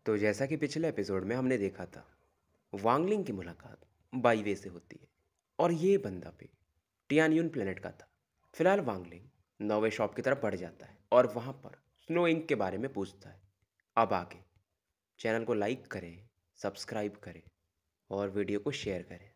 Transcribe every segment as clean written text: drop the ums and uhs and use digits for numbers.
तो जैसा कि पिछले एपिसोड में हमने देखा था, वांगलिंग की मुलाकात बाईवे से होती है और ये बंदा भी टियानयुन प्लेनेट का था। फिलहाल वांगलिंग नौवे शॉप की तरफ बढ़ जाता है और वहाँ पर स्नो इंक के बारे में पूछता है। अब आगे चैनल को लाइक करें, सब्सक्राइब करें और वीडियो को शेयर करें।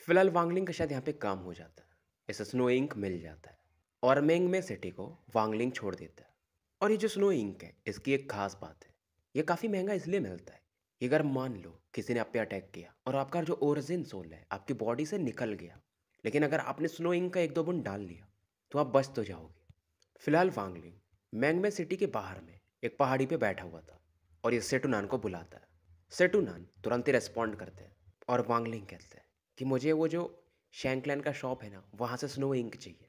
फिलहाल वांगलिंग का शायद यहाँ पे काम हो जाता है, इसे स्नो इंक मिल जाता है और मेंग में सिटी को वांगलिंग छोड़ देता है। और ये जो स्नो इंक है, इसकी एक खास बात है, ये काफ़ी महंगा इसलिए मिलता है कि अगर मान लो किसी ने आप पे अटैक किया और आपका जो ओरिजिन सोल है आपकी बॉडी से निकल गया, लेकिन अगर आपने स्नो इंक का एक दो बूंद डाल लिया तो आप बच तो जाओगे। फिलहाल वांगलिंग मैंगमे सिटी के बाहर में एक पहाड़ी पे बैठा हुआ था और ये सेटुनान को बुलाता है। सेटुनान तुरंत ही रेस्पॉन्ड करते हैं और वांगलिंग कहते हैं कि मुझे वो जो शैंकलैन का शॉप है ना, वहाँ से स्नो इंक चाहिए।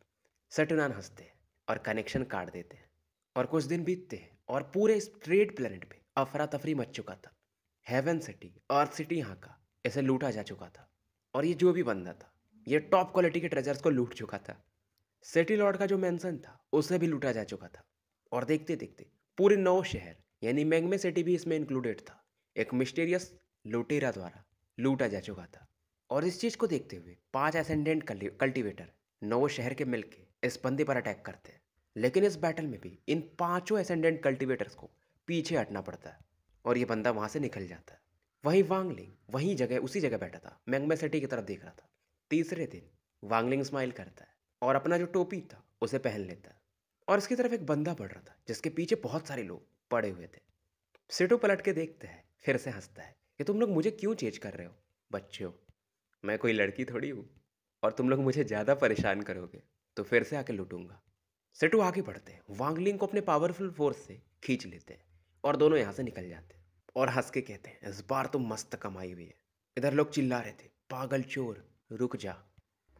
सेटुनान हंसते हैं और कनेक्शन काट देते हैं और कुछ दिन बीतते हैं और पूरे स्ट्रेट प्लेनेट पे अफरा तफरी मच चुका था। हेवन सिटी, अर्थ सिटी यहाँ का ऐसे लूटा जा चुका था और ये जो भी बंदा था ये टॉप क्वालिटी के ट्रेजर्स को लूट चुका था। सिटी लॉर्ड का जो मेंशन था उसे भी लूटा जा चुका था और देखते देखते पूरे 9 शहर यानी मैंगमे सिटी भी इसमें इंक्लूडेड था, एक मिस्टीरियस लुटेरा द्वारा लूटा जा चुका था। और इस चीज़ को देखते हुए 5 एसेंडेंट कल्टिवेटर 9 शहर के मिलके इस बंदे पर अटैक करते हैं। लेकिन इस बैटल में भी इन 5 एसेंडेंट कल्टिवेटर्स को पीछे हटना पड़ता है और ये बंदा वहाँ से निकल जाता है। वहीं वांगलिंग वहीं जगह उसी जगह बैठा था, मैंगमे सिटी की तरफ देख रहा था। तीसरे दिन वांगलिंग स्माइल करता है और अपना जो टोपी था उसे पहन लेता है और इसकी तरफ एक बंदा बढ़ रहा था जिसके पीछे बहुत सारे लोग पड़े हुए थे। सिटो पलट के देखता है, फिर से हंसता है कि तुम लोग मुझे क्यों चेंज कर रहे हो बच्चों, मैं कोई लड़की थोड़ी हूँ और तुम लोग मुझे ज़्यादा परेशान करोगे तो फिर से आके लूटूंगा। सेटू आगे बढ़ते हैं, वांगलिंग को अपने पावरफुल फोर्स से खींच लेते हैं और दोनों यहाँ से निकल जाते हैं और हंस के कहते हैं इस बार तो मस्त कमाई हुई है। इधर लोग चिल्ला रहे थे पागल चोर रुक जा,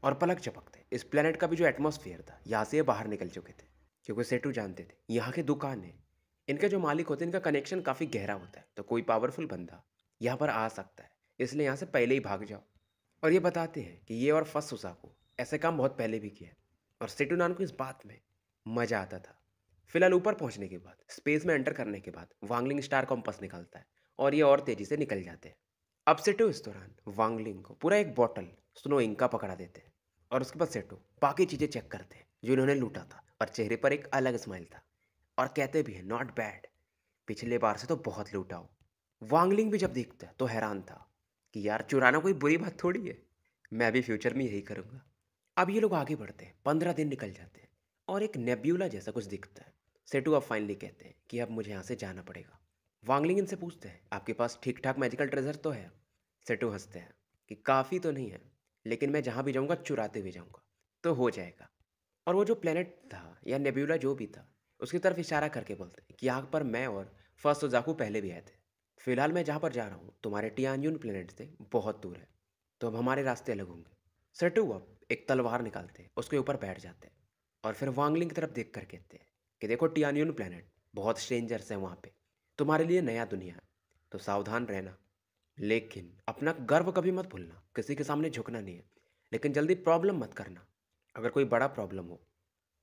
और पलक झपकते इस प्लेनेट का भी जो एटमॉस्फेयर था यहाँ से ये बाहर निकल चुके थे क्योंकि सेटू जानते थे यहाँ की दुकान है, इनके जो मालिक होते हैं इनका कनेक्शन काफ़ी गहरा होता है, तो कोई पावरफुल बंदा यहाँ पर आ सकता है, इसलिए यहाँ से पहले ही भाग जाओ। और ये बताते हैं कि ये और फस सुसाको ऐसे काम बहुत पहले भी किया है और सेटुनान को इस बात में मज़ा आता था। फिलहाल ऊपर पहुंचने के बाद, स्पेस में एंटर करने के बाद वांगलिंग स्टार कॉम्पस निकालता है और ये और तेज़ी से निकल जाते हैं। अब सेटो इस दौरान वांगलिंग को पूरा एक बॉटल स्नो इंक का पकड़ा देते हैं और उसके बाद सेटो बाकी चीज़ें चेक करते हैं जो इन्होंने लूटा था और चेहरे पर एक अलग स्माइल था और कहते भी हैं नॉट बैड, पिछले बार से तो बहुत लूटा हो। वांगलिंग भी जब देखता है तो हैरान था कि यार चुराना कोई बुरी बात थोड़ी है, मैं भी फ्यूचर में यही करूँगा। अब ये लोग आगे बढ़ते हैं, 15 दिन निकल जाते हैं और एक नेब्यूला जैसा कुछ दिखता है। सेटू अब फाइनली कहते हैं कि अब मुझे यहाँ से जाना पड़ेगा। वांगलिंग इनसे पूछते हैं आपके पास ठीक ठाक मैजिकल ट्रेजर तो है? सेटू हंसते हैं कि काफ़ी तो नहीं है, लेकिन मैं जहाँ भी जाऊँगा चुराते हुए जाऊँगा, तो हो जाएगा। और वो जो प्लेनेट था या नेब्यूला जो भी था उसकी तरफ इशारा करके बोलते हैं कि यहाँ पर मैं और फर्स्ट ओजाकू पहले भी आए थे। फिलहाल मैं जहाँ पर जा रहा हूँ तुम्हारे टियान्युन प्लेनेट से बहुत दूर है, तो अब हमारे रास्ते अलग होंगे। सेटू अब एक तलवार निकालते हैं, उसके ऊपर बैठ जाते हैं और फिर वांगलिंग की तरफ देख कर कहते हैं कि देखो टियान्युन प्लेनेट बहुत स्ट्रेंजर्स हैं वहाँ पे, तुम्हारे लिए नया दुनिया है, तो सावधान रहना। लेकिन अपना गर्व कभी मत भूलना, किसी के सामने झुकना नहीं है, लेकिन जल्दी प्रॉब्लम मत करना। अगर कोई बड़ा प्रॉब्लम हो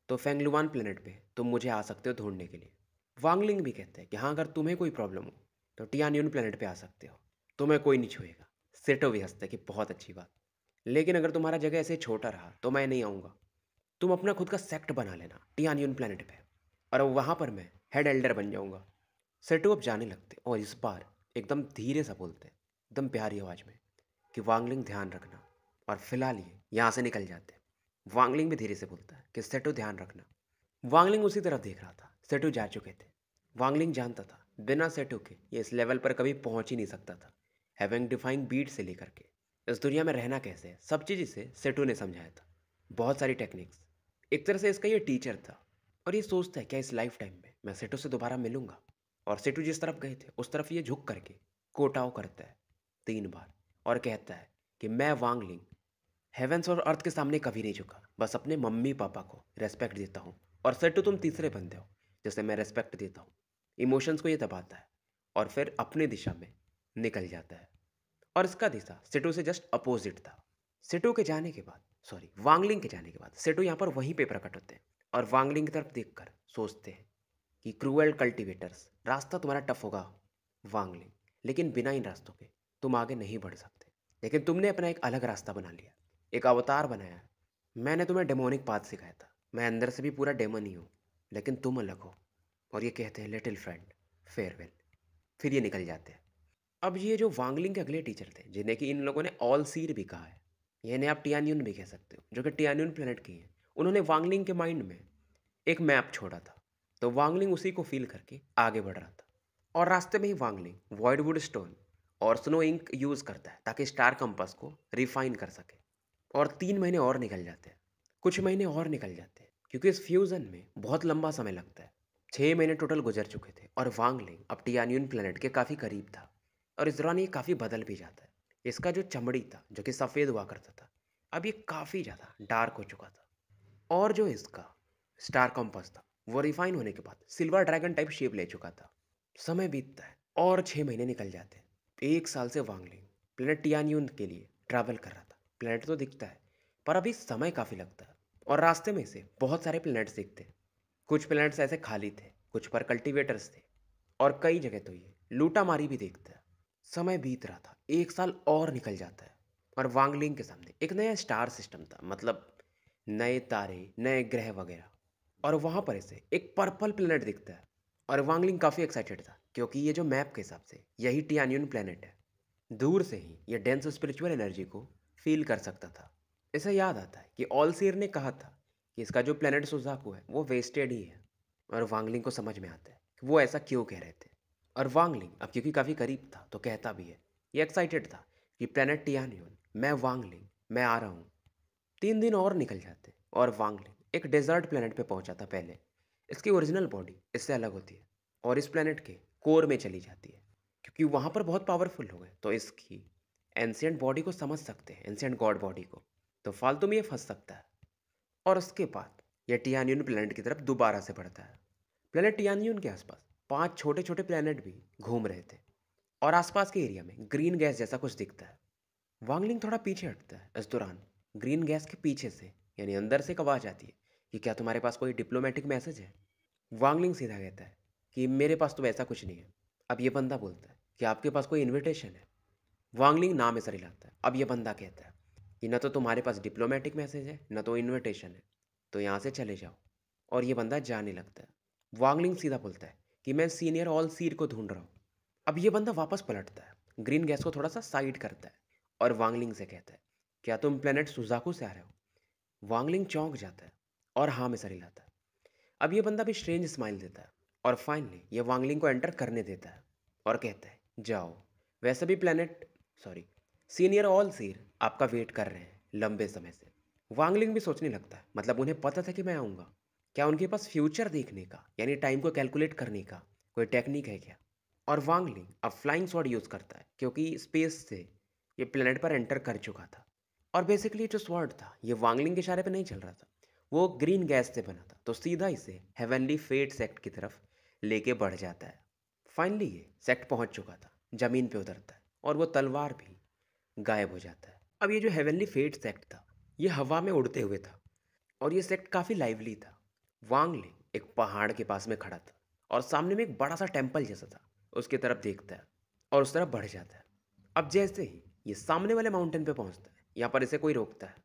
तो फेंगलुवान प्लेनेट पे तुम मुझे आ सकते हो ढूंढने के लिए। वांगलिंग भी कहते हैं कि हाँ अगर तुम्हें कोई प्रॉब्लम हो तो टियान्युन प्लेनेट पे आ सकते हो, तुम्हें कोई नहीं छुएगा। सेटो भी हंसते हैं कि बहुत अच्छी बात, लेकिन अगर तुम्हारा जगह ऐसे छोटा रहा तो मैं नहीं आऊँगा, तुम अपना खुद का सेक्ट बना लेना टियान्युन प्लेनेट पे और वहाँ पर मैं हेड एल्डर बन जाऊँगा। सेटो अब जाने लगते और इस बार एकदम धीरे सा बोलते हैं, एकदम प्यारी आवाज़ में कि वांगलिंग ध्यान रखना, और फिलहाल ये यहाँ से निकल जाते हैं। वांगलिंग भी धीरे से बोलता है कि सेटो ध्यान रखना। वांगलिंग उसी तरफ देख रहा था, सेटो जा चुके थे। वांगलिंग जानता था बिना सेटो के ये इस लेवल पर कभी पहुंच ही नहीं सकता था। हैविंग डिफाइंड बीट से लेकर के इस दुनिया में रहना कैसे है, सब चीज़ इसे सेटो ने समझाया था, बहुत सारी टेक्निक्स। एक तरह से इसका ये टीचर था और ये सोचता है क्या इस लाइफ टाइम में मैं सेटो से दोबारा मिलूंगा। और सेटू जिस तरफ गए थे उस तरफ ये झुक करके कोटाव करता है 3 बार और कहता है कि मैं वांगलिंग हेवेंस और अर्थ के सामने कभी नहीं झुका, बस अपने मम्मी पापा को रेस्पेक्ट देता हूँ। और सेटू तुम तीसरे बंदे हो जिसे मैं रेस्पेक्ट देता हूँ। इमोशंस को ये दबाता है और फिर अपनी दिशा में निकल जाता है और इसका दिशा सेटू से जस्ट अपोजिट था। सेटू के जाने के बाद, सॉरी वांगलिंग के जाने के बाद सेटू यहाँ पर वहीं पे प्रकट होते हैं और वांगलिंग की तरफ देखकर सोचते हैं कि क्रूएल कल्टिवेटर्स रास्ता तुम्हारा टफ होगा, वांगलिंग, लेकिन बिना इन रास्तों के तुम आगे नहीं बढ़ सकते। लेकिन तुमने अपना एक अलग रास्ता बना लिया, एक अवतार बनाया है। मैंने तुम्हें डेमोनिक पाथ सिखाया था, मैं अंदर से भी पूरा डेमन ही हूँ, लेकिन तुम अलग हो। और ये कहते हैं लिटिल फ्रेंड, फेयरवेल। फिर ये निकल जाते हैं। अब ये जो वांगलिंग के अगले टीचर थे, जिन्हें कि इन लोगों ने ऑल सीर भी कहा है, यानी आप टियान्युन भी कह सकते हो, जो कि टियान्युन प्लेनेट की हैं, उन्होंने वांगलिंग के माइंड में एक मैप छोड़ा था। तो वांगलिंग उसी को फील करके आगे बढ़ रहा था। और रास्ते में ही वांगलिंग वॉइडवुड स्टोन और स्नो इंक यूज़ करता है ताकि स्टार कंपास को रिफाइन कर सके। और 3 महीने और निकल जाते हैं, कुछ महीने और निकल जाते हैं, क्योंकि इस फ्यूज़न में बहुत लंबा समय लगता है। 6 महीने टोटल गुजर चुके थे और वांगलिंग अब टियान्युन प्लेनेट के काफ़ी करीब था। और इस दौरान ये काफ़ी बदल भी जाता है। इसका जो चमड़ी था, जो कि सफ़ेद हुआ करता था, अब ये काफ़ी ज़्यादा डार्क हो चुका था। और जो इसका स्टार कंपास था, वो रिफाइन होने के बाद सिल्वर ड्रैगन टाइप शेप ले चुका था। समय बीतता है और 6 महीने निकल जाते हैं। 1 साल से वांगलिंग प्लेनेट टियान्यून के लिए ट्रैवल कर रहा था। प्लेनेट तो दिखता है, पर अभी समय काफ़ी लगता है। और रास्ते में से बहुत सारे प्लेनेट्स दिखते हैं। कुछ प्लेनेट्स ऐसे खाली थे, कुछ पर कल्टीवेटर्स थे, और कई जगह तो ये लूटा मारी भी देखता है। समय बीत रहा था, 1 साल और निकल जाता है। और वांगलिंग के सामने एक नया स्टार सिस्टम था, मतलब नए तारे, नए ग्रह वगैरह। और वहाँ पर इसे एक पर्पल प्लेनेट दिखता है। और वांगलिंग काफ़ी एक्साइटेड था, क्योंकि ये जो मैप के हिसाब से यही टियान्युन प्लेनेट है। दूर से ही ये डेंस स्पिरिचुअल एनर्जी को फील कर सकता था। इसे याद आता है कि ऑलसीर ने कहा था कि इसका जो प्लेनेट सुजाकू है वो वेस्टेड ही है। और वांगलिंग को समझ में आता है कि वो ऐसा क्यों कह रहे थे। और वांगलिंग अब क्योंकि काफ़ी करीब था तो कहता भी है, ये एक्साइटेड था कि प्लेनेट टियान्युन, मैं वांगलिंग, मैं आ रहा हूँ। 3 दिन और निकल जाते और वांगलिंग एक डेजर्ट प्लेनेट पे पहुंचा था पहले। इसकी ओरिजिनल बॉडी इससे अलग होती है और इस प्लेनेट के कोर में चली जाती है, क्योंकि वहाँ पर बहुत पावरफुल हो गए तो इसकी एंशियंट बॉडी को समझ सकते हैं, एंशियंट गॉड बॉडी को। तो फालतू में ये फंस सकता है। और उसके बाद यह टियान्यून प्लेनेट की तरफ दोबारा से बढ़ता है। प्लेनेट टियान्यून के आसपास 5 छोटे छोटे प्लेनेट भी घूम रहे थे और आसपास के एरिया में ग्रीन गैस जैसा कुछ दिखता है। वांगलिंग थोड़ा पीछे हटता है। इस दौरान ग्रीन गैस के पीछे से, यानी अंदर से एक आवाज़ आती है कि क्या तुम्हारे पास कोई डिप्लोमेटिक मैसेज है। वांगलिंग सीधा कहता है कि मेरे पास तो ऐसा कुछ नहीं है। अब ये बंदा बोलता है कि आपके पास कोई इनविटेशन है। वांगलिंग नाम में सर हिलाता है। अब ये बंदा कहता है कि न तो तुम्हारे पास डिप्लोमेटिक मैसेज है, न तो इनविटेशन है, तो यहाँ से चले जाओ। और ये बंदा जाने लगता है। वांगलिंग सीधा बोलता है कि मैं सीनियर ऑल सीर को ढूंढ रहा हूँ। अब ये बंदा वापस पलटता है, ग्रीन गैस को थोड़ा सा साइड करता है और वांगलिंग से कहता है, क्या तुम प्लेनेट सुजाकू से आ रहे हो। वांगलिंग चौंक जाता है और हाँ में सर हिलाता है। अब ये बंदा भी स्ट्रेंज स्माइल देता है और फाइनली ये वांगलिंग को एंटर करने देता है और कहता है, जाओ। वैसे भी प्लेनेट, सॉरी, सीनियर ऑल सीर आपका वेट कर रहे हैं लंबे समय से। वांगलिंग भी सोचने लगता है, मतलब उन्हें पता था कि मैं आऊँगा। क्या उनके पास फ्यूचर देखने का, यानी टाइम को कैलकुलेट करने का कोई टेक्निक है क्या। और वांगलिंग अब फ्लाइंग स्वॉर्ड यूज़ करता है, क्योंकि स्पेस से ये प्लेनेट पर एंटर कर चुका था। और बेसिकली जो स्वॉर्ड था ये वांगलिंग के इशारे पे नहीं चल रहा था, वो ग्रीन गैस से बना था, तो सीधा इसे हेवनली फेट सेक्ट की तरफ लेके बढ़ जाता है। फाइनली ये सेक्ट पहुंच चुका था, जमीन पे उतरता है और वो तलवार भी गायब हो जाता है। अब ये जो हेवनली फेट सेक्ट था ये हवा में उड़ते हुए था और ये सेक्ट काफ़ी लाइवली था। वांगलिंग एक पहाड़ के पास में खड़ा था और सामने में एक बड़ा सा टेम्पल जैसा था, उसकी तरफ देखता है और उस तरफ बढ़ जाता है। अब जैसे ही ये सामने वाले माउंटेन पे पहुंचता है, यहाँ पर इसे कोई रोकता है।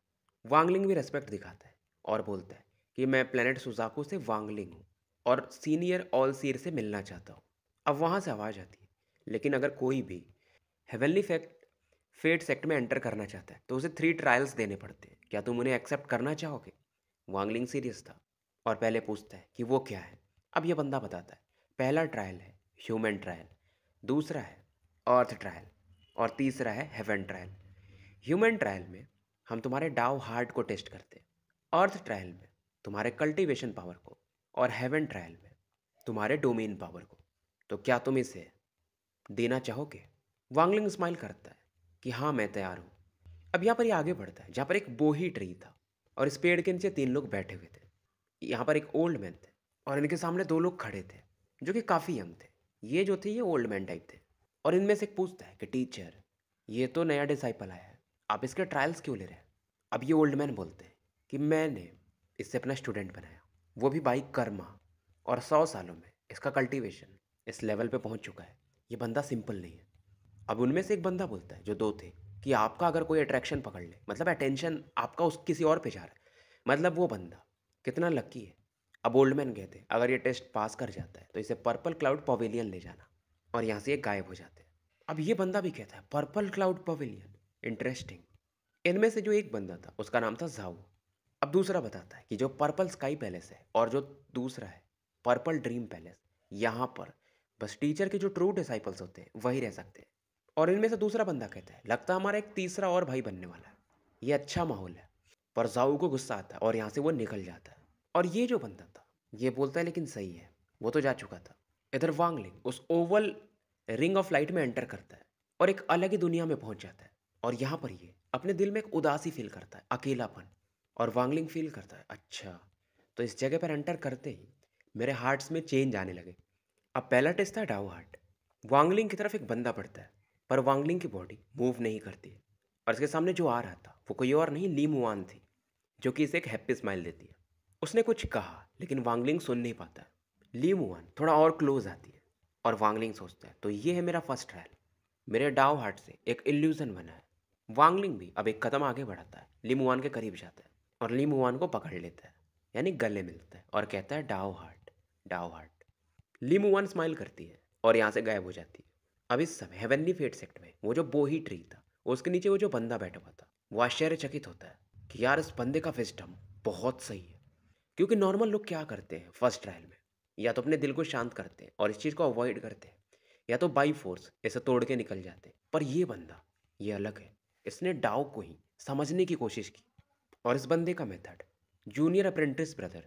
वांगलिंग भी रेस्पेक्ट दिखाता है और बोलता है कि मैं प्लेनेट सुजाकू से वांगलिंग हूँ और सीनियर ऑल सीर से मिलना चाहता हूँ। अब वहाँ से आवाज़ आती है, लेकिन अगर कोई भी हेवनली फेट सेक्ट में एंटर करना चाहता है तो उसे 3 ट्रायल्स देने पड़ते हैं, क्या तुम उन्हें एक्सेप्ट करना चाहोगे। वांगलिंग सीरियस था और पहले पूछता है कि वो क्या है। अब ये बंदा बताता है, पहला ट्रायल है ह्यूमन ट्रायल, दूसरा है अर्थ ट्रायल, और तीसरा है हेवन ट्रायल। ह्यूमन ट्रायल में हम तुम्हारे डाउ हार्ट को टेस्ट करते हैं, अर्थ ट्रायल में तुम्हारे कल्टीवेशन पावर को, और हेवन ट्रायल में तुम्हारे डोमेन पावर को। तो क्या तुम इसे देना चाहोगे। वांगलिंग स्माइल करता है कि हाँ मैं तैयार हूँ। अब यहाँ पर ये आगे बढ़ता है, जहाँ पर एक बोही ट्री था और इस पेड़ के नीचे 3 लोग बैठे हुए थे। यहाँ पर एक ओल्ड मैन थे और इनके सामने 2 लोग खड़े थे जो कि काफ़ी यंग थे। ये जो थे ये ओल्ड मैन टाइप थे। और इनमें से एक पूछता है कि टीचर, ये तो नया डिसाइपल आया है, आप इसके ट्रायल्स क्यों ले रहे हैं। अब ये ओल्ड मैन बोलते हैं कि मैंने इससे अपना स्टूडेंट बनाया, वो भी बाई कर्मा, और 100 सालों में इसका कल्टीवेशन इस लेवल पे पहुंच चुका है ये बंदा सिंपल नहीं है। अब उनमें से एक बंदा बोलता है, जो दो थे, कि आपका अगर कोई अट्रैक्शन पकड़ ले, मतलब अटेंशन आपका उस किसी और पे जा रहा है, मतलब वो बंदा कितना लकी है। अब ओल्डमैन कहते हैं, अगर ये टेस्ट पास कर जाता है तो इसे पर्पल क्लाउड पवेलियन ले जाना, और यहाँ से ये गायब हो जाते हैं। अब ये बंदा भी कहता है पर्पल क्लाउड पवेलियन, इंटरेस्टिंग। इनमें से जो एक बंदा था उसका नाम था जाओ। अब दूसरा बताता है कि जो पर्पल स्काई पैलेस है और जो दूसरा है पर्पल ड्रीम पैलेस, यहाँ पर बस टीचर के जो ट्रू डिसाइपल्स होते हैं वही रह सकते हैं। और इनमें से दूसरा बंदा कहता है, लगता है हमारा एक तीसरा और भाई बनने वाला है, ये अच्छा माहौल है। पर जाऊ को गुस्सा आता है और यहाँ से वो निकल जाता है। और ये जो बंदा था ये बोलता है लेकिन सही है, वो तो जा चुका था। इधर वांगलिंग उस ओवल रिंग ऑफ लाइट में एंटर करता है और एक अलग ही दुनिया में पहुंच जाता है। और यहाँ पर ये अपने दिल में एक उदासी फील करता है, अकेलापन। और वांगलिंग फील करता है, अच्छा तो इस जगह पर एंटर करते ही मेरे हार्ट्स में चेंज आने लगे। अब पहला टेस्ट था डाउ हार्ट। वांगलिंग की तरफ एक बंदा पड़ता है, पर वांगलिंग की बॉडी मूव नहीं करती है। और इसके सामने जो आ रहा था वो कोई और नहीं, ली मुआन थी, जो कि इसे एक हैप्पी स्माइल देती है। उसने कुछ कहा लेकिन वांगलिंग सुन नहीं पाता है। ली मुआन थोड़ा और क्लोज आती है और वांगलिंग सोचता है, तो ये है मेरा फर्स्ट ट्रायल, मेरे डाउ हार्ट से एक इल्यूजन बना है। वांगलिंग भी अब एक कदम आगे बढ़ाता है, ली मुआन के करीब जाता है और ली मुआन को पकड़ लेता है, यानी गले मिलता है और कहता है डाउ हार्ट, डाउ हार्ट। ली मुआन स्माइल करती है और यहाँ से गायब हो जाती है। अब इस समय हेवनली फेट सेक्ट में वो जो बोही ट्री था उसके नीचे वो जो बंदा बैठा हुआ था, वो आश्चर्यचकित होता है कि यार इस बंदे का विजडम बहुत सही है। क्योंकि नॉर्मल लोग क्या करते हैं फर्स्ट ट्रायल में, या तो अपने दिल को शांत करते हैं और इस चीज़ को अवॉइड करते हैं, या तो बाई फोर्स इसे तोड़ के निकल जाते हैं। पर ये बंदा ये अलग है, इसने डाउ को ही समझने की कोशिश की। और इस बंदे का मेथड जूनियर अप्रेंटिस ब्रदर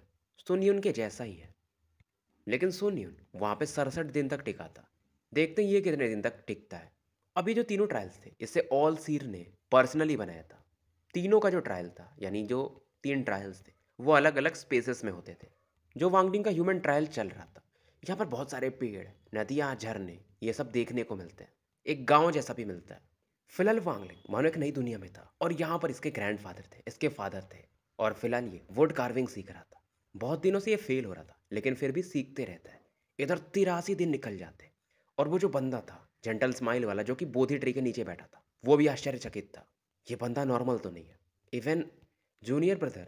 सुनयुन के जैसा ही है। लेकिन सुनयुन वहाँ पे 67 दिन तक टिका था। देखते हैं ये कितने दिन तक टिकता है। अभी जो तीनों ट्रायल्स थे इसे ऑल सीर ने पर्सनली बनाया था। तीनों का जो ट्रायल था, यानी जो 3 ट्रायल्स थे, वो अलग अलग स्पेसेस में होते थे। जो वांगडिंग का ह्यूमन ट्रायल चल रहा था, यहाँ पर बहुत सारे पेड़, नदियाँ, झरने, ये सब देखने को मिलते हैं। एक गांव जैसा भी मिलता है। फिलहाल वांगलिंग मानो एक नई दुनिया में था और यहाँ पर इसके ग्रैंडफादर थे, इसके फादर थे। और फिलहाल ये वुड कार्विंग सीख रहा था। बहुत दिनों से ये फेल हो रहा था लेकिन फिर भी सीखते रहता है। इधर 83 दिन निकल जाते और वो जो बंदा था जेंटल स्माइल वाला, जो कि बोधि ट्री के नीचे बैठा था, वो भी आश्चर्यचकित था। ये बंदा नॉर्मल तो नहीं है। इवन जूनियर ब्रदर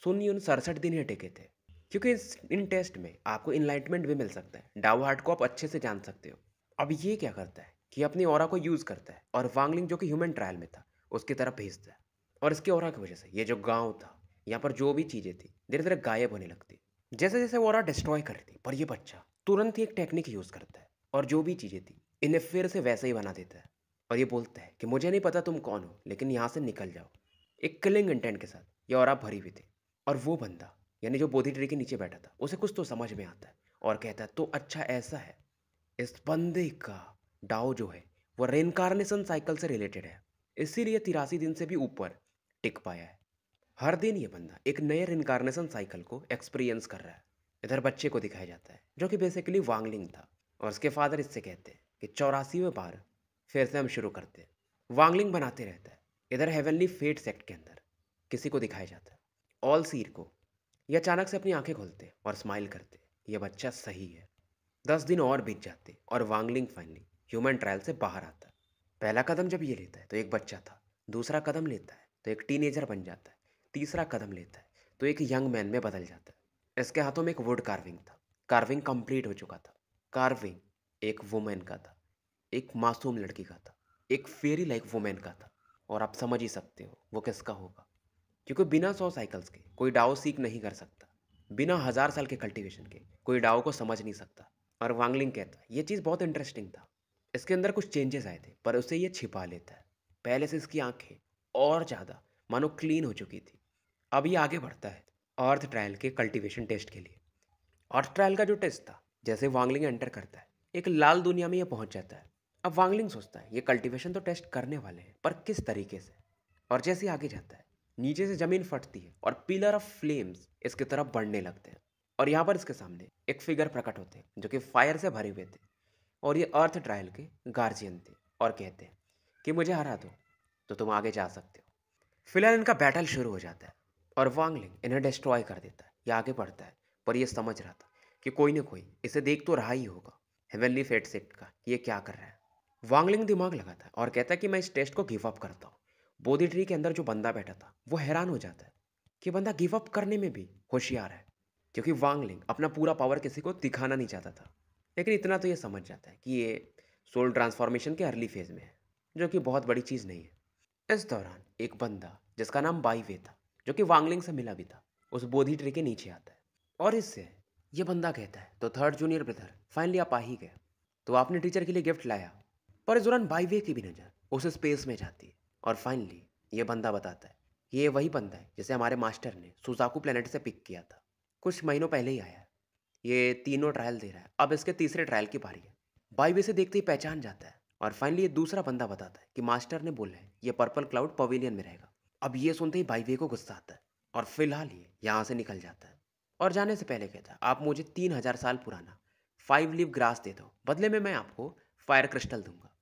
सुन यून 67 दिन ही टिके थे। क्योंकि इन टेस्ट में आपको इनलाइटमेंट भी मिल सकता है, डाउ हार्ट को आप अच्छे से जान सकते हो। अब ये क्या करता है कि अपनी ऑरा को यूज़ करता है और वांगलिंग जो कि ह्यूमन ट्रायल में था उसकी तरफ भेजता है। और इसके ऑरा की वजह से ये जो गांव था, यहाँ पर जो भी चीज़ें थी धीरे धीरे गायब होने लगती। जैसे जैसे वो ऑरा डिस्ट्रॉय करती, पर ये बच्चा तुरंत ही एक टेक्निक यूज़ करता है और जो भी चीज़ें थी इन्हें फिर से वैसे ही बना देता है। और ये बोलता है कि मुझे नहीं पता तुम कौन हो, लेकिन यहाँ से निकल जाओ। एक किलिंग इंटेंट के साथ ये ऑरा भरी हुई थी। और वो बंदा, यानी जो बोधि ट्री के नीचे बैठा था, उसे कुछ तो समझ में आता है और कहता है, तो अच्छा ऐसा है, इस बंदे का डाओ जो है वो रेनकार्नेशन साइकिल से रिलेटेड है, इसीलिए 83 दिन से भी ऊपर टिक पाया है। हर दिन ये बंदा एक नए रिनकारनेशन साइकिल को एक्सपीरियंस कर रहा है। इधर बच्चे को दिखाया जाता है जो कि बेसिकली वांगलिंग था, और उसके फादर इससे कहते हैं कि 84वें बार फिर से हम शुरू करते हैं। वांगलिंग बनाते रहता है। इधर हेवनली फेट सेक्ट के अंदर किसी को दिखाया जाता है, ऑल सीर को। ये अचानक से अपनी आंखें खोलते और स्माइल करते, ये बच्चा सही है। 10 दिन और बीत जाते और वांगलिंग फाइनली ह्यूमन ट्रायल से बाहर आता है। पहला कदम जब ये लेता है तो एक बच्चा था, दूसरा कदम लेता है तो एक टीनेजर बन जाता है, तीसरा कदम लेता है तो एक यंग मैन में बदल जाता है। इसके हाथों में एक वुड कार्विंग था। कार्विंग कंप्लीट हो चुका था। कार्विंग एक वुमेन का था, एक मासूम लड़की का था, एक फेरी लाइक वुमेन का था। और आप समझ ही सकते हो वो किसका होगा, क्योंकि बिना 100 साइकिल्स के कोई डाओ सीख नहीं कर सकता। बिना 1000 साल के कल्टीवेशन के कोई डाओ को समझ नहीं सकता। और वांगलिंग कहता है ये चीज़ बहुत इंटरेस्टिंग था, इसके अंदर कुछ चेंजेस आए थे पर उसे ये छिपा लेता है। पहले से इसकी आंखें और ज़्यादा मानो क्लीन हो चुकी थी। अब ये आगे बढ़ता है अर्थ ट्रायल के कल्टीवेशन टेस्ट के लिए। अर्थ ट्रायल का जो टेस्ट था, जैसे वांगलिंग एंटर करता है एक लाल दुनिया में ये पहुंच जाता है। अब वांगलिंग सोचता है ये कल्टीवेशन तो टेस्ट करने वाले हैं, पर किस तरीके से। और जैसे ही आगे जाता है नीचे से ज़मीन फटती है और पिलर ऑफ फ्लेम्स इसकी तरफ बढ़ने लगते हैं। और यहाँ पर इसके सामने एक फिगर प्रकट होते हैं जो कि फायर से भरे हुए थे, और ये अर्थ ट्रायल के गार्जियन थे, और कहते हैं कि मुझे हरा दो तो तुम आगे जा सकते हो। फिलहाल इनका बैटल शुरू हो जाता है और वांगलिंग इन्हें डिस्ट्रॉय कर देता है। ये आगे बढ़ता है पर ये समझ रहा था कि कोई ना कोई इसे देख तो रहा ही होगा। हेवनली फेट सेट का कि ये क्या कर रहा है। वांगलिंग दिमाग लगाता है और कहता है कि मैं इस टेस्ट को गिव अप करता हूँ। बोधि ट्री के अंदर जो बंदा बैठा था वो हैरान हो जाता है कि बंदा गिव अप करने में भी होशियार है, क्योंकि वांगलिंग अपना पूरा पावर किसी को दिखाना नहीं चाहता था। लेकिन इतना तो ये समझ जाता है कि ये सोल ट्रांसफॉर्मेशन के अर्ली फेज में है, जो कि बहुत बड़ी चीज़ नहीं है। इस दौरान एक बंदा जिसका नाम बाईवे था, जो कि वांगलिंग से मिला भी था, उस बोधि ट्री के नीचे आता है और इससे ये बंदा कहता है, तो थर्ड जूनियर ब्रदर फाइनली आप आ ही गए, तो आपने टीचर के लिए गिफ्ट लाया। पर इस दौरान बाईवे की भी नज़र उस स्पेस में जाती है और फाइनली ये बंदा बताता है कि ये वही बंदा है जिसे हमारे मास्टर ने सुजाकू प्लेनेट से पिक किया था। कुछ महीनों पहले ही आया है। ये तीनों ट्रायल दे रहा है, अब इसके तीसरे ट्रायल की बारी है। बाईवे से देखते ही पहचान जाता है और फाइनली ये दूसरा बंदा बताता है कि मास्टर ने बोला है ये पर्पल क्लाउड पवेलियन में रहेगा। अब ये सुनते ही बाईवे को गुस्सा आता है और फिलहाल ये यहाँ से निकल जाता है और जाने से पहले कहता है, आप मुझे 3000 साल पुराना 5 लीफ ग्रास दे दो, बदले में मैं आपको फायर क्रिस्टल दूंगा।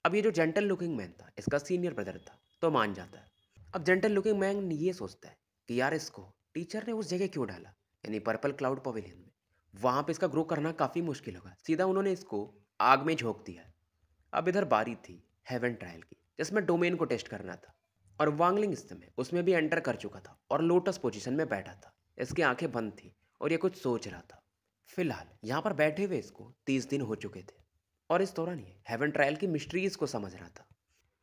अब ये जो जेंटल लुकिंग मैन था इसका सीनियर ब्रदर था, तो मान जाता है। अब जेंटल लुकिंग मैन ये सोचता है कि यार इसको टीचर ने उस जगह क्यों डाला, यानी पर्पल क्लाउड पवेलियन में। वहाँ पे इसका ग्रो करना काफ़ी मुश्किल होगा, सीधा उन्होंने इसको आग में झोंक दिया। अब इधर बारी थी हेवन ट्रायल की, जिसमें डोमेन को टेस्ट करना था और वांगलिंग इस समय उसमें भी एंटर कर चुका था और लोटस पोजीशन में बैठा था। इसकी आंखें बंद थी और ये कुछ सोच रहा था। फिलहाल यहाँ पर बैठे हुए इसको 30 दिन हो चुके थे और इस दौरान ये हेवन ट्रायल की मिस्ट्रीज को समझ रहा था।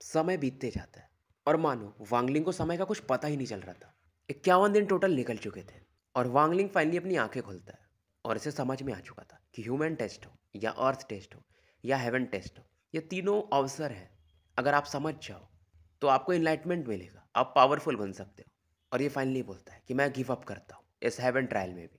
समय बीतते जाता है और मानो वांगलिंग को समय का कुछ पता ही नहीं चल रहा था। 51 दिन टोटल निकल चुके थे और वांगलिंग फाइनली अपनी आंखें खोलता है और इसे समझ में आ चुका था कि ह्यूमन टेस्ट हो या अर्थ टेस्ट हो या हेवन टेस्ट हो, ये तीनों अवसर हैं। अगर आप समझ जाओ तो आपको इनलाइटमेंट मिलेगा, आप पावरफुल बन सकते हो। और ये फाइनली बोलता है कि मैं गिव अप करता हूँ इस हेवन ट्रायल में भी,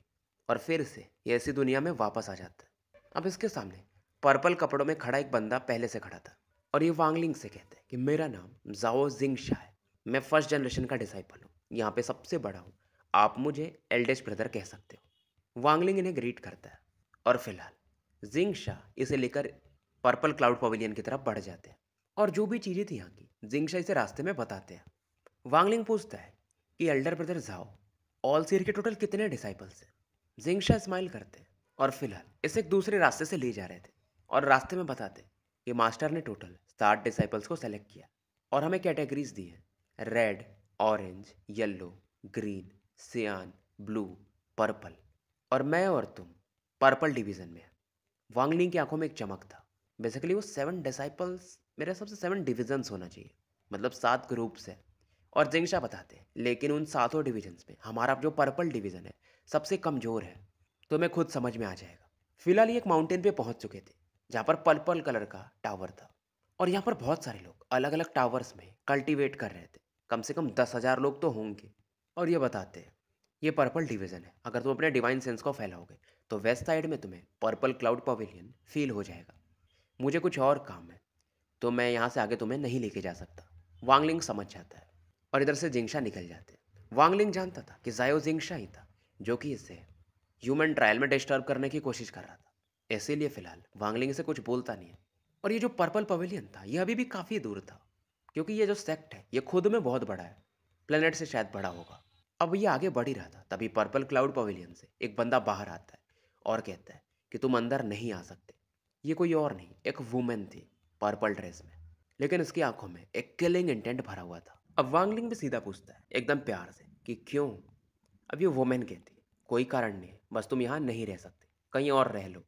और फिर से ये ऐसी दुनिया में वापस आ जाता है। अब इसके सामने पर्पल कपड़ों में खड़ा एक बंदा पहले से खड़ा था और ये वांगलिंग से कहता है कि मेरा नाम जाओ जिंग शाह है, मैं फर्स्ट जनरेशन का डिसाइपल हूँ, यहाँ पे सबसे बड़ा हूँ, आप मुझे एल्डेस्ट ब्रदर कह सकते हो। वांगलिंग इन्हें ग्रीट करता है और फिलहाल जिंग शाह इसे लेकर पर्पल क्लाउड पवेलियन की तरफ बढ़ जाते हैं और जो भी चीज़ें थी यहाँ की जिंग शाह इसे रास्ते में बताते हैं। वांगलिंग पूछता है कि एल्डर ब्रदर जाओ ऑल सीर के टोटल कितने डिसाइपल्स हैं। जिंग शाह स्माइल करते हैं और फिलहाल इसे एक दूसरे रास्ते से ले जा रहे थे और रास्ते में बताते कि मास्टर ने टोटल 60 डिसाइपल्स को सेलेक्ट किया और हमें कैटेगरीज दी हैं, रेड, ऑरेंज, येलो, ग्रीन, सियान, ब्लू, पर्पल, और मैं और तुम पर्पल डिवीज़न में हैं। वांगलिंग की आंखों में एक चमक था। बेसिकली वो 7 डिसाइपल्स, मेरे हिसाब से 7 डिविजन्स होना चाहिए, मतलब 7 ग्रुप्स है। और जिंगशा बताते हैं लेकिन उन सातों डिविजन्स में हमारा जो पर्पल डिवीज़न है सबसे कमज़ोर है, तो हमें खुद समझ में आ जाएगा। फिलहाल ये एक माउंटेन पे पहुंच चुके थे जहाँ पर पर्पल कलर का टावर था और यहाँ पर बहुत सारे लोग अलग अलग टावर्स में कल्टीवेट कर रहे थे। कम से कम 10,000 लोग तो होंगे। और ये बताते हैं ये पर्पल डिवीज़न है, अगर तुम अपने डिवाइन सेंस को फैलाओगे तो वेस्ट साइड में तुम्हें पर्पल क्लाउड पवेलियन फील हो जाएगा। मुझे कुछ और काम है, तो मैं यहाँ से आगे तुम्हें नहीं लेके जा सकता। वांगलिंग समझ जाता है और इधर से जिंगशा निकल जाते हैं। वांगलिंग जानता था कि जायो जिंगशा ही था जो कि इसे ह्यूमन ट्रायल में डिस्टर्ब करने की कोशिश कर रहा था, इसीलिए फिलहाल वांगलिंग से कुछ बोलता नहीं है। और ये जो पर्पल पवेलियन था ये अभी भी काफ़ी दूर था, क्योंकि ये जो सेक्ट है ये खुद में बहुत बड़ा है, प्लेनेट से शायद बड़ा होगा। अब ये आगे बढ़ ही रहा था, तभी पर्पल क्लाउड पवेलियन से एक बंदा बाहर आता है और कहता है कि तुम अंदर नहीं आ सकते। ये कोई और नहीं, एक वुमेन थी पर्पल ड्रेस में, लेकिन उसकी आंखों में एक किलिंग इंटेंट भरा हुआ था। अब वांगलिंग भी सीधा पूछता है एकदम प्यार से कि क्यों। अब ये वुमेन कहती है कोई कारण नहीं है, बस तुम यहाँ नहीं रह सकते, कहीं और रह लो।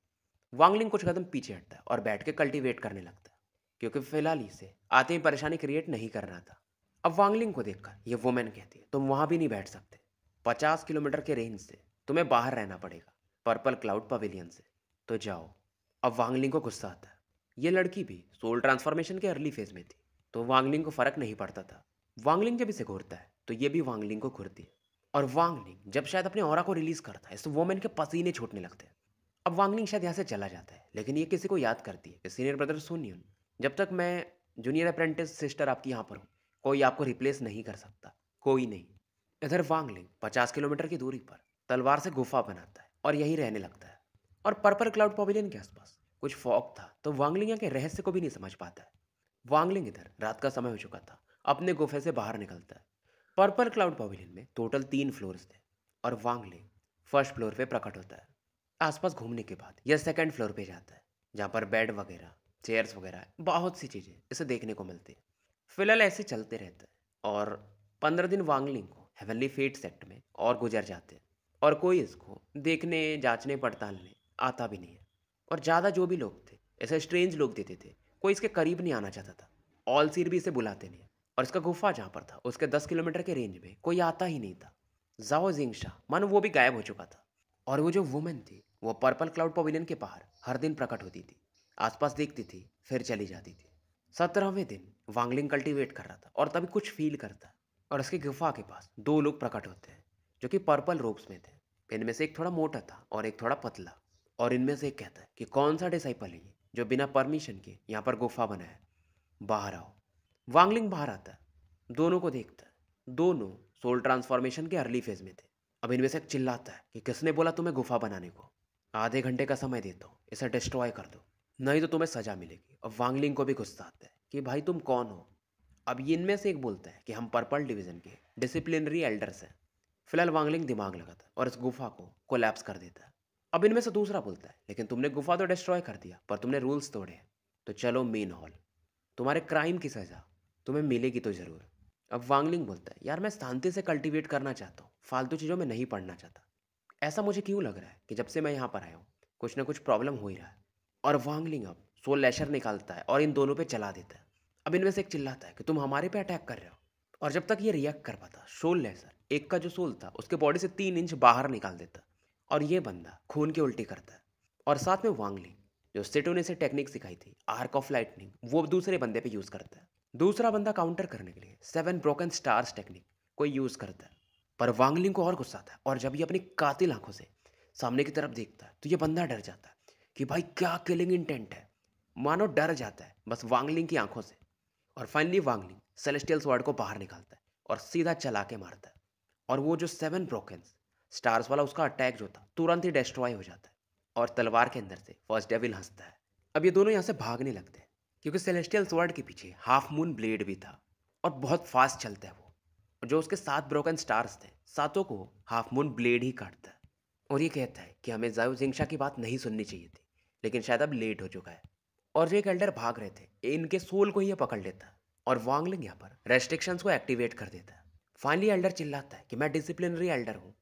वांगलिंग कुछ कदम पीछे हटता है और बैठ के कल्टीवेट करने लगता है, क्योंकि फिलहाल इसे आते ही परेशानी क्रिएट नहीं करना था। अब वांगलिंग को देखकर ये वुमेन कहती है तुम वहाँ भी नहीं बैठ सकते, 50 किलोमीटर के रेंज से तुम्हें बाहर रहना पड़ेगा पर्पल क्लाउड पवेलियन से, तो जाओ। अब वांगलिंग को गुस्सा आता है। ये लड़की भी सोल ट्रांसफॉर्मेशन के अर्ली फेज में थी, तो वांगलिंग को फर्क नहीं पड़ता था। वांगलिंग जब इसे घूरता है तो ये भी वांगलिंग को घूरती है और वांगलिंग जब शायद अपने ऑरा को रिलीज करता है इस वुमेन के पसीने छूटने लगते हैं। अब वांगलिंग शायद यहाँ से चला जाता है, लेकिन ये किसी को याद करती है कि सीनियर ब्रदर सुनियन, जब तक मैं जूनियर अप्रेंटिस सिस्टर आपकी यहाँ पर हूँ कोई आपको रिप्लेस नहीं कर सकता, कोई नहीं। इधर वांगलिंग 50 किलोमीटर की दूरी पर तलवार से गुफा बनाता है और यहीं रहने लगता है। और पर्पल क्लाउड पवेलियन के आसपास कुछ फॉग था, तो वांगलिंग यहाँ के रहस्य को भी नहीं समझ पाता है। वांगलिंग इधर रात का समय हो चुका था, अपने गुफे से बाहर निकलता है। पर्पल क्लाउड पवेलियन में टोटल 3 फ्लोर्स थे और वांगलिंग फर्स्ट फ्लोर पे प्रकट होता है। आसपास घूमने के बाद यह सेकंड फ्लोर पे जाता है जहाँ पर बेड वगैरह, चेयर्स वगैरह, बहुत सी चीज़ें इसे देखने को मिलती है। फिलहाल ऐसे चलते रहता है और 15 दिन वांगलिंग को हेवनली फेट सेक्ट में और गुजर जाते हैं और कोई इसको देखने, जांचने, पड़तालने आता भी नहीं है। और ज़्यादा जो भी लोग थे, ऐसे स्ट्रेंज लोग देते थे, कोई इसके करीब नहीं आना चाहता था। ऑल सीर भी इसे बुलाते नहीं। और इसका गुफा जहाँ पर था उसके 10 किलोमीटर के रेंज में कोई आता ही नहीं था। जाओ जिंगशा मानो वो भी गायब हो चुका था। और वो जो वुमन थी वो पर्पल क्लाउड पवेलियन के बाहर हर दिन प्रकट होती थी, आसपास देखती थी, फिर चली जाती थी। 17वें दिन वांगलिंग कल्टीवेट कर रहा था और तभी कुछ फील करता है और उसकी गुफा के पास दो लोग प्रकट होते हैं जो कि पर्पल रोब्स में थे। इनमें से एक थोड़ा मोटा था और एक थोड़ा पतला। और इनमें से एक कहता है कि कौन सा डिसाइपल है ये जो बिना परमिशन के यहाँ पर गुफा बनाया, बाहर आओ। वांगलिंग बाहर आता है, दोनों को देखता है। दोनों सोल ट्रांसफॉर्मेशन के अर्ली फेज में थे। अब इनमें से एक चिल्लाता है कि किसने बोला तुम्हें गुफा बनाने को? आधे घंटे का समय देता हूँ, इसे डिस्ट्रॉय कर दो, नहीं तो तुम्हें सजा मिलेगी। अब वांगलिंग को भी गुस्सा आता है कि भाई तुम कौन हो? अब ये इनमें से एक बोलता है कि हम पर्पल डिवीजन के डिसिप्लिनरी एल्डर्स हैं। फिलहाल वांगलिंग दिमाग लगाता है और इस गुफा को कोलैप्स कर देता है। अब इनमें से दूसरा बोलता है लेकिन तुमने गुफा तो डिस्ट्रॉय कर दिया पर तुमने रूल्स तोड़े हैं, तो चलो मेन हॉल, तुम्हारे क्राइम की सजा तुम्हें मिलेगी तो ज़रूर। अब वांगलिंग बोलता है यार मैं शांति से कल्टीवेट करना चाहता हूँ, फालतू चीज़ों में नहीं पढ़ना चाहता। ऐसा मुझे क्यों लग रहा है कि जब से मैं यहाँ पर आया हूँ कुछ ना कुछ प्रॉब्लम हो ही रहा है। और वांगलिंग अब सोल लैशर निकालता है और इन दोनों पे चला देता है। अब इनमें से एक चिल्लाता है कि तुम हमारे पे अटैक कर रहे हो। और जब तक ये रिएक्ट कर पाता, सोल लैशर एक का जो सोल था उसके बॉडी से 3 इंच बाहर निकाल देता और ये बंदा खून की उल्टी करता है। और साथ में वांगलिंग जो सेटो ने से टेक्निक सिखाई थी आर्क ऑफ लाइटनिंग, वो दूसरे बंदे पे यूज़ करता है। दूसरा बंदा काउंटर करने के लिए 7 ब्रोकन स्टार्स टेक्निक को यूज़ करता है। पर वांगलिंग को और गुस्सा आता है और जब ये अपनी कातिल आंखों से सामने की तरफ देखता है तो ये बंदा डर जाता है कि भाई क्या किलिंग इंटेंट है। मानो डर जाता है बस वांगलिंग की आंखों से। और फाइनली वांगलिंग सेलेस्टियल स्वॉर्ड को बाहर निकालता है और सीधा चला के मारता है। और वो जो 7 ब्रोकन्स स्टार्स वाला उसका अटैक जो था तुरंत ही डिस्ट्रॉय हो जाता है। और तलवार के अंदर से फर्स्ट डेविल हंसता है। अब ये दोनों यहाँ से भागने लगते हैं क्योंकि सेलेस्टियल स्वॉर्ड के पीछे हाफ मून ब्लेड भी था और बहुत फास्ट चलता है वो। और जो उसके 7 ब्रोकन स्टार्स थे, सातों को हाफ मून ब्लेड ही काटता है। और ये कहता है कि हमें जायो जिंगशा की बात नहीं सुननी चाहिए थी, लेकिन शायद अब लेट हो चुका है। और जो एक एल्डर भाग रहे थे इनके सोल को ही ये पकड़ लेता है और वांगलिंग यहाँ पर रेस्ट्रिक्शंस को एक्टिवेट कर देता है। फाइनली एल्डर चिल्लाता है कि मैं डिसिप्लिनरी एल्डर हूँ,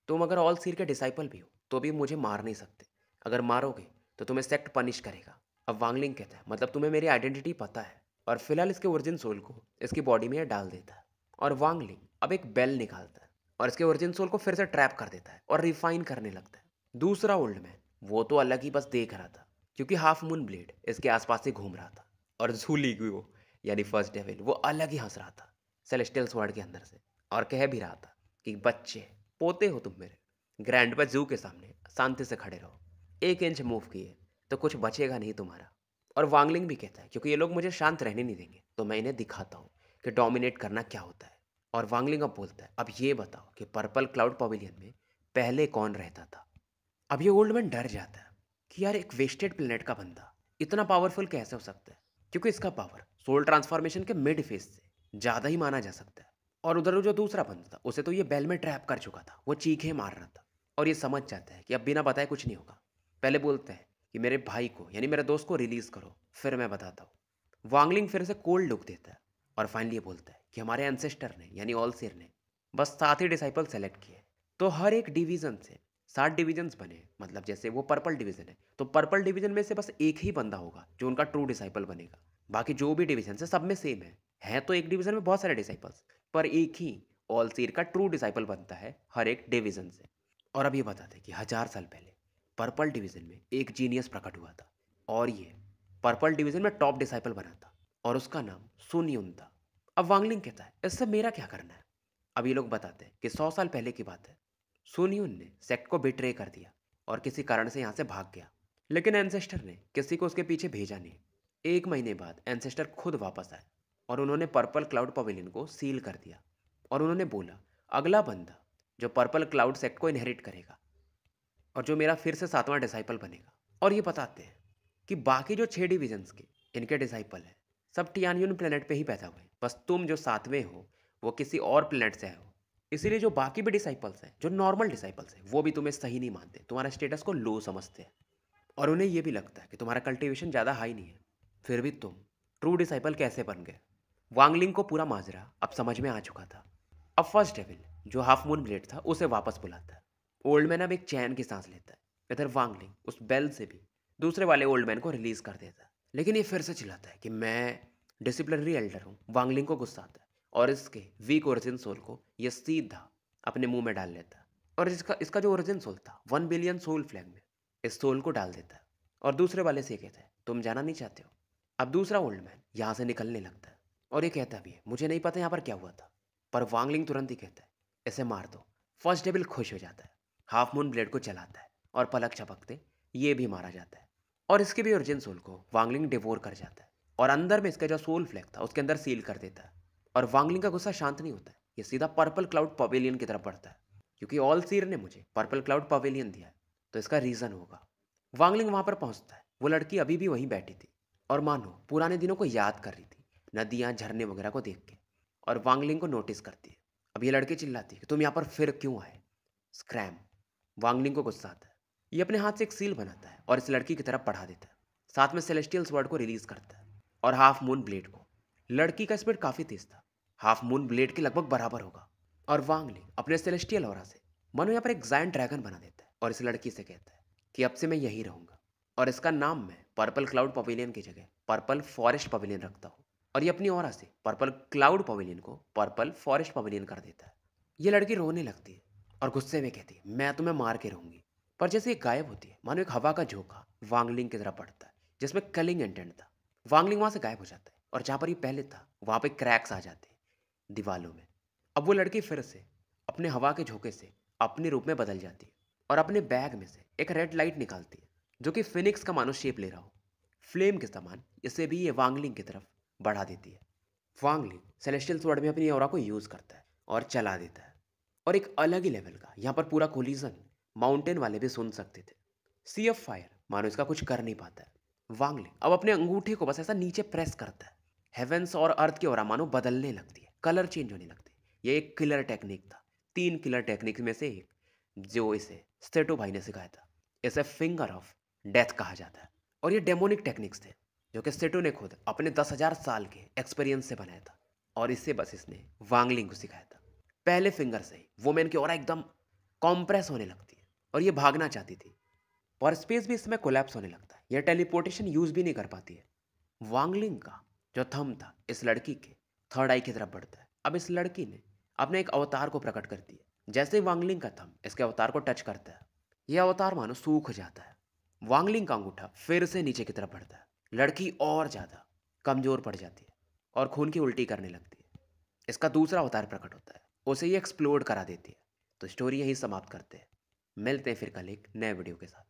तुम अगर ऑल सीर के डिसाइपल भी हो तो भी मुझे मार नहीं सकते, अगर मारोगे तो तुम्हें सेक्ट पनिश करेगा। अब वांगलिंग कहता है मतलब तुम्हें मेरी आइडेंटिटी पता है। और फिलहाल इसके ओरिजिन सोल को इसकी बॉडी में डाल देता है। और वांगलिंग अब एक बेल निकालता है और इसके ओरिजिन सोल को फिर से ट्रैप कर देता है और रिफाइन करने लगता है। दूसरा ओल्ड मैन वो तो अलग ही बस देख रहा था क्योंकि हाफ मून ब्लेड इसके आसपास से घूम रहा था। और झूलीगुओ यानी फर्स्ट डेविल वो अलग ही हंस रहा था सेलेस्टियल स्वॉर्ड के अंदर से और कह भी रहा था कि बच्चे पोते हो तुम मेरे, ग्रैंड पे जू के सामने शांति से खड़े रहो, 1 इंच मूव किए तो कुछ बचेगा नहीं तुम्हारा। और वांगलिंग भी कहता है क्योंकि ये लोग मुझे शांत रहने नहीं देंगे तो मैं इन्हें दिखाता हूँ कि डोमिनेट करना क्या होता है। और वांगलिंग अब बोलता है अब ये बताओ कि पर्पल क्लाउड पवेलियन में पहले कौन रहता था। अब ये ओल्ड मैन डर जाता है कि यार एक वेस्टेड प्लेनेट का बंदा इतना पावरफुल कैसे हो सकता है, क्योंकि इसका पावर सोल ट्रांसफॉर्मेशन के मिड फेज से ज़्यादा ही माना जा सकता है। और उधर जो दूसरा बंदा था उसे तो ये बेल में ट्रैप कर चुका था, वो चीखे मार रहा था। और ये समझ जाता है कि अब बिना बताए कुछ नहीं होगा। पहले बोलता है कि मेरे भाई को यानी मेरे दोस्त को रिलीज करो फिर मैं बताता हूँ। वांगलिंग फिर से कोल्ड लुक देता है और फाइनली ये बोलता है कि हमारे एंसेस्टर ने यानी ऑलसीर ने बस 7 ही डिसाइपल सेलेक्ट किए, तो हर एक डिवीजन से 7 डिवीजन्स बने। मतलब जैसे वो पर्पल डिवीजन है तो पर्पल डिवीजन में से बस एक ही बंदा होगा जो उनका ट्रू डिसाइपल बनेगा। बाकी जो भी डिवीजन है सब में सेम है तो एक डिवीजन में बहुत सारे डिसाइपल्स, पर एक ही ऑल सीर का ट्रू डिसाइपल बनता है हर एक डिवीजन से। और अब ये बताते हैं कि 1000 साल पहले पर्पल डिवीजन में एक जीनियस प्रकट हुआ था और ये पर्पल डिवीजन में टॉप डिसाइपल बना था और उसका नाम सुन यून था। अब वांगलिंग कहता है इससे मेरा क्या करना है। अब ये लोग बताते हैं कि 100 साल पहले की बात है। सुन यून ने सेक्ट को बिट्रे कर दिया और किसी कारण से यहाँ से भाग गया, लेकिन एंसेस्टर ने किसी को उसके पीछे भेजा नहीं। 1 महीने बाद एंसेस्टर खुद वापस आए और उन्होंने पर्पल क्लाउड पवेलियन को सील कर दिया। और उन्होंने बोला अगला बंदा जो पर्पल क्लाउड सेक्ट को इनहेरिट करेगा और जो मेरा फिर से 7वां डिसाइपल बनेगा। और ये बताते हैं कि बाकी जो 6 डिविजन्स के इनके डिसाइपल हैं सब टियानयुन प्लेनेट पे ही पैदा हुए, बस तुम जो 7वें हो वो किसी और प्लेनेट से आए हो। इसीलिए जो बाकी भी डिसाइपल्स हैं जो नॉर्मल डिसाइपल्स हैं वो भी तुम्हें सही नहीं मानते, तुम्हारा स्टेटस को लो समझते हैं। और उन्हें ये भी लगता है कि तुम्हारा कल्टीवेशन ज़्यादा हाई नहीं है, फिर भी तुम ट्रू डिसाइपल कैसे बन गए। वांगलिंग को पूरा माजरा अब समझ में आ चुका था। अब फर्स्ट डेविल जो हाफ मून ब्लेड था उसे वापस बुलाता है। ओल्ड मैन अब एक चैन की सांस लेता है। इधर वांगलिंग उस बेल से भी दूसरे वाले ओल्ड मैन को रिलीज कर देता है, लेकिन ये फिर से चिल्लाता है कि मैं डिसिप्लिनरी एल्डर हूँ। वांगलिंग को गुस्सा आता है और इसके वीक ओरिजिन सोल को ये सीधा अपने मुंह में डाल लेता है। और इसका इसका जो ओरिजिन सोल था 1 बिलियन सोल फ्लैग में इस सोल को डाल देता है और दूसरे वाले से ये कहता है तुम जाना नहीं चाहते हो। अब दूसरा ओल्ड मैन यहाँ से निकलने लगता है और ये कहता भी है मुझे नहीं पता यहाँ पर क्या हुआ था, पर वांगलिंग तुरंत ही कहता है इसे मार दो। फर्स्ट डेविल खुश हो जाता है, हाफ मून ब्लेड को चलाता है और पलक झपकते ये भी मारा जाता है। और इसके भी ओरिजिन सोल को वांगलिंग डिवोर कर जाता है और अंदर में इसका जो सोल फ्लैग था उसके अंदर सील कर देता है। और वांगलिंग का गुस्सा शांत नहीं होता है, ये सीधा पर्पल क्लाउड पवेलियन की तरफ बढ़ता है। क्योंकि ऑल सीर ने मुझे पर्पल क्लाउड पवेलियन दिया है तो इसका रीज़न होगा। वांगलिंग वहां पर पहुंचता है, वो लड़की अभी भी वहीं बैठी थी और मानो पुराने दिनों को याद कर रही थी, नदियाँ झरने वगैरह को देख के। और वांगलिंग को नोटिस करती है। अब ये लड़की चिल्लाती है कि तुम यहाँ पर फिर क्यों आए। स्क्रैम। वांगलिंग को गुस्सा आता है, ये अपने हाथ से एक सील बनाता है और इस लड़की की तरफ बढ़ा देता है। साथ में सेलेस्टियल स्वॉर्ड को रिलीज करता है और हाफ मून ब्लेड को। लड़की का स्पीड काफ़ी तेज था, हाफ मून ब्लेड के लगभग बराबर होगा। और वांगलिंग अपने सेलेस्टियल ऑरा से मनो यहाँ पर एक जायंट ड्रैगन बना देता है और इस लड़की से कहता है कि अब से मैं यही रहूंगा और इसका नाम मैं पर्पल क्लाउड पवेलियन की जगह पर्पल फॉरेस्ट पवेलियन रखता हूँ। और ये अपनी ऑरा से पर्पल क्लाउड पवेलियन को पर्पल फॉरेस्ट पवेलियन कर देता है। ये लड़की रोने लगती है और गुस्से में कहती है मैं तुम्हें मार के रहूंगी। पर जैसे ये गायब होती है मानो एक हवा का झोंका वांगलिंग की तरफ पड़ता है जिसमें कलिंग इंटेंट था। वांगलिंग वहां से गायब हो जाता है और जहां पर ये पहले था वहां पे क्रैक्स आ जाते हैं दीवालों में। अब वो लड़की फिर से अपने हवा के झोंके से अपने रूप में बदल जाती है और अपने बैग में से एक रेड लाइट निकालती है जो कि फिनिक्स का मानो शेप ले रहा हो। फ्लेम के समान इसे भी ये वांगलिंग की तरफ बढ़ा देती है। वांगलिंग सेलेस्टियल स्वॉर्ड में अपनी ऑरा को यूज करता है और चला देता है। और एक अलग ही लेवल का यहाँ पर पूरा कोलिजन माउंटेन वाले भी सुन सकते थे। सी ऑफ फायर मानो इसका कुछ कर नहीं पाता है। वांगलिंग अब अपने अंगूठे को बस ऐसा नीचे प्रेस करता है, हेवेंस और अर्थ की ओरा मानो बदलने लगती है, कलर चेंज होने लगती है। ये एक किलर टेक्निक था, 3 किलर टेक्निक में से एक जो इसे स्टेटो भाई ने सिखाया था। इसे फिंगर ऑफ डेथ कहा जाता है और ये डेमोनिक टेक्निक्स थे जो कि सेटो ने खुद अपने 10,000 साल के एक्सपीरियंस से बनाया था और इससे बस इसने वांगलिंग को सिखाया था। पहले फिंगर से ही वोमेन की ऑरा एकदम कॉम्प्रेस होने लगती है और ये भागना चाहती थी, पर स्पेस भी इसमें कोलैप्स होने लगता है। यह टेलीपोर्टेशन यूज भी नहीं कर पाती है। वांगलिंग का जो थंब था इस लड़की के थर्ड आई की तरफ बढ़ता है। अब इस लड़की ने अपने एक अवतार को प्रकट कर दिया। जैसे ही वांगलिंग का थंब इसके अवतार को टच करता है यह अवतार मानो सूख जाता है। वांगलिंग का अंगूठा फिर से नीचे की तरफ बढ़ता है, लड़की और ज्यादा कमजोर पड़ जाती है और खून की उल्टी करने लगती है। इसका दूसरा अवतार प्रकट होता है, उसे ये एक्सप्लोड करा देती है। तो स्टोरी यहीं समाप्त करते हैं। मिलते हैं फिर कल एक नए वीडियो के साथ।